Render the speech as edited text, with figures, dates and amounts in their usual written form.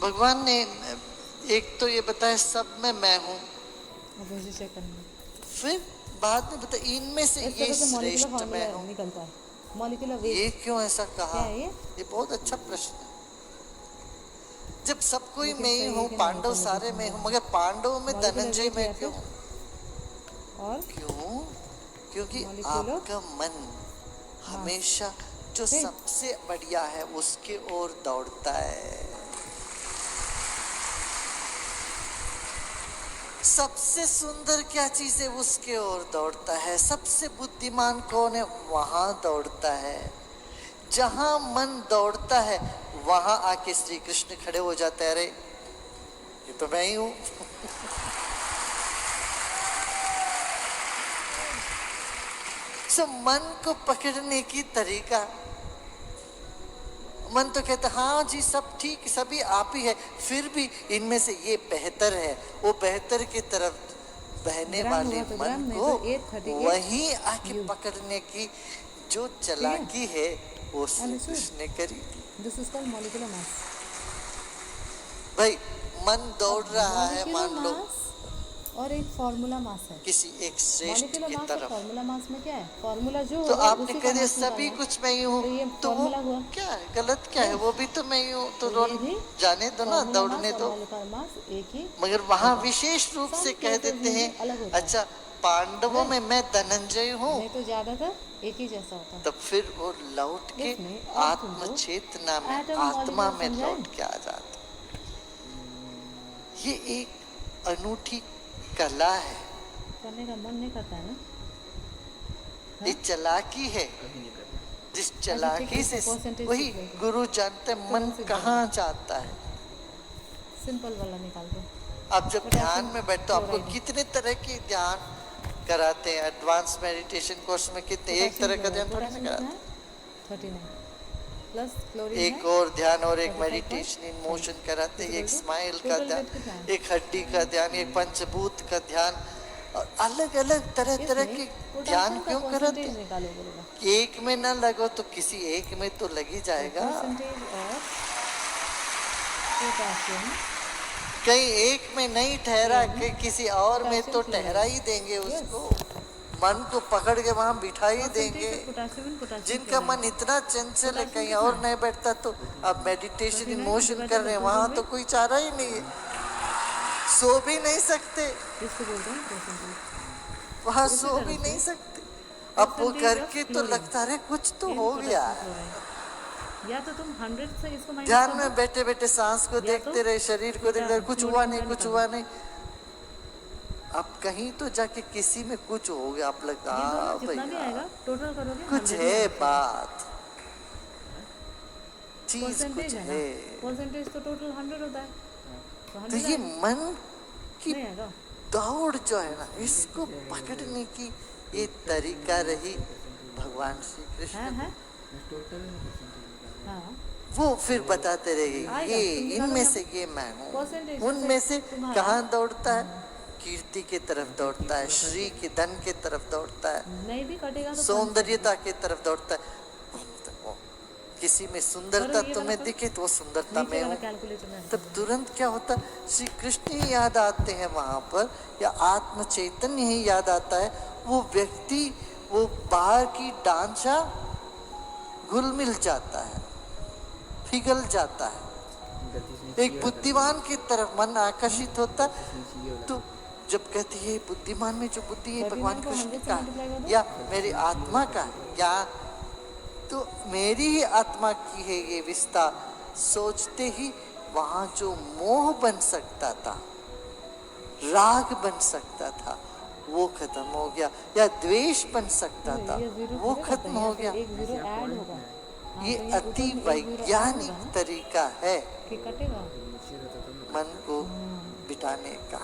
भगवान ने एक तो ये बताया सब में मैं हूं, फिर बाद में बता इनमें से ये श्रेष्ठ मैं हूं। निकलता है मॉलिक्यूलर ये वेट। क्यों ऐसा कहा? क्या है ये बहुत अच्छा प्रश्न है। जब सब कोई लेकिन मैं ही सही है हूँ, कि नहीं पांडव तो सारे लेकिन में हूँ, मगर पांडवों में मॉलिक्यूलर धनंजय वेट में या क्यों फिर हूँ? और क्यों? क्योंकि मॉलिक्यूलर आपका मन हमेशा जो फिर सबसे बढ़िया है उसके ओर दौड़ता है। सबसे सुंदर क्या चीज है उसके ओर दौड़ता है। सबसे बुद्धिमान कौन है वहां दौड़ता है। जहां मन दौड़ता है वहां आके श्री कृष्ण खड़े हो जाते हैं। अरे ये तो मैं ही हूं। सो मन को पकड़ने की तरीका, मन तो कहता हाँ जी सब ठीक सभी आप ही है, फिर भी इनमें से ये बेहतर है, वो बेहतर की तरफ बहने वाले मन को वही आके पकड़ने की जो चालाकी है वो श्री कृष्ण ने करी। This is called molecular mass. भाई मन दौड़ रहा है मान लो और एक फार्मूला मास है। किसी एक श्रेष्ठ मॉलिक्यूलर की मास और तरफ, फार्मूला मास में क्या है? फार्मूला जो तो होगा आपने उसी कह का दिया मास सभी निकालना है। कुछ मैं ही हूँ, तो ये तो वो फार्मूला हुआ। क्या है गलत क्या है? वो भी तो मैं ही हूँ, तो ये भी जाने दो ना, फार्मूला दौड़ने मास और दो। मॉलिक्यूलर मास एक ही मगर वहां होता है। विशेष रूप Some से कह cases देते में हैं भी अलग होता है। अच्छा पांडवों में मैं धनंजय हूँ, नहीं तो ज्यादातर एक ही जैसा होता है। तब फिर वो लौट के इसमें अब आत्म तुमको चेतना में एटम आत्मा मॉलिक्यूल में समझाएं? लौट के आ जाता। ये एक अनूठी कला है, करने का मन नहीं करता है ना। ये चालाकी है। जिस चालाकी से वही गुरु जानते मन कहाँ जाता है। सिंपल वाला निकाल दो। आप जब ध्यान में बैठते हो आपको कितने तरह के ध्यान कराते हैं। एडवांस मेडिटेशन कोर्स में कितने एक तरह का ध्यान थोड़ी ना कराते हैं। 39 प्लस क्लोरीन एक है और ध्यान और एक 35.5 मेडिटेशन इन मोशन कराते हैं, एक स्माइल का टोटल ध्यान, वेट कितना है? एक हड्डी का ध्यान, एक पंचभूत का ध्यान, और अलग अलग तरह तरह के ध्यान क्यों कराते हैं? निकालो बोलेगा। एक में ना लगो तो किसी एक में तो लग ही जाएगा। परसेंटेज ऑफ पोटेशियम कहीं एक में नहीं ठहरा कि किसी और में तो ठहरा ही देंगे उसको। मन को पकड़ के वहां बिठा ही देंगे। जिनका मन इतना चंचल है कहीं और नहीं बैठता, तो अब मेडिटेशन इन मोशन कर रहे हैं वहां तो कोई चारा ही नहीं है, सो भी नहीं सकते, वहां सो भी नहीं सकते। अब वो करके तो लगता है कुछ तो हो गया है। या तो तुम 100 से इसको माइनस ध्यान में बैठे बैठे सांस को देखते रहे, शरीर को देखते रहे, कुछ हुआ नहीं कुछ हुआ नहीं। अब कहीं तो जाके किसी में कुछ हो गया, आप लगता टोटल करोगे कुछ है बात, चीज कुछ है। परसेंटेज तो टोटल 100 होता है। तो ये मन की दौड़ जो है ना, इसको पकड़ने की ये तरीका रही भगवान श्री कृष्ण। वो फिर बताते रहेंगे ये इनमें से ये मैं हूँ, उनमें से कहाँ दौड़ता है, कीर्ति की तरफ दौड़ता है, श्री के धन के तरफ दौड़ता है, नहीं भी कटेगा तो सौंदर्यता की तरफ दौड़ता है। किसी में सुंदरता तुम्हें दिखे तो वो सुंदरता में हूँ, तब तुरंत क्या होता है श्री कृष्ण ही याद आते हैं वहां पर, या आत्म चैतन्य ही याद आता है। वो व्यक्ति वो बाहर की ढांचा घुल मिल जाता है, पिघल जाता है। एक बुद्धिमान की तरफ मन आकर्षित होता है। तो जब कहती है बुद्धिमान में जो बुद्धि है भगवान कृष्ण का या मेरी आत्मा का, या तो मेरी ही आत्मा की है ये विस्तार, सोचते ही वहां जो मोह बन सकता था, राग बन सकता था, वो खत्म हो गया, या द्वेष बन सकता था वो खत्म हो गया। ये अति वैज्ञानिक तरीका है मन को बिठाने का।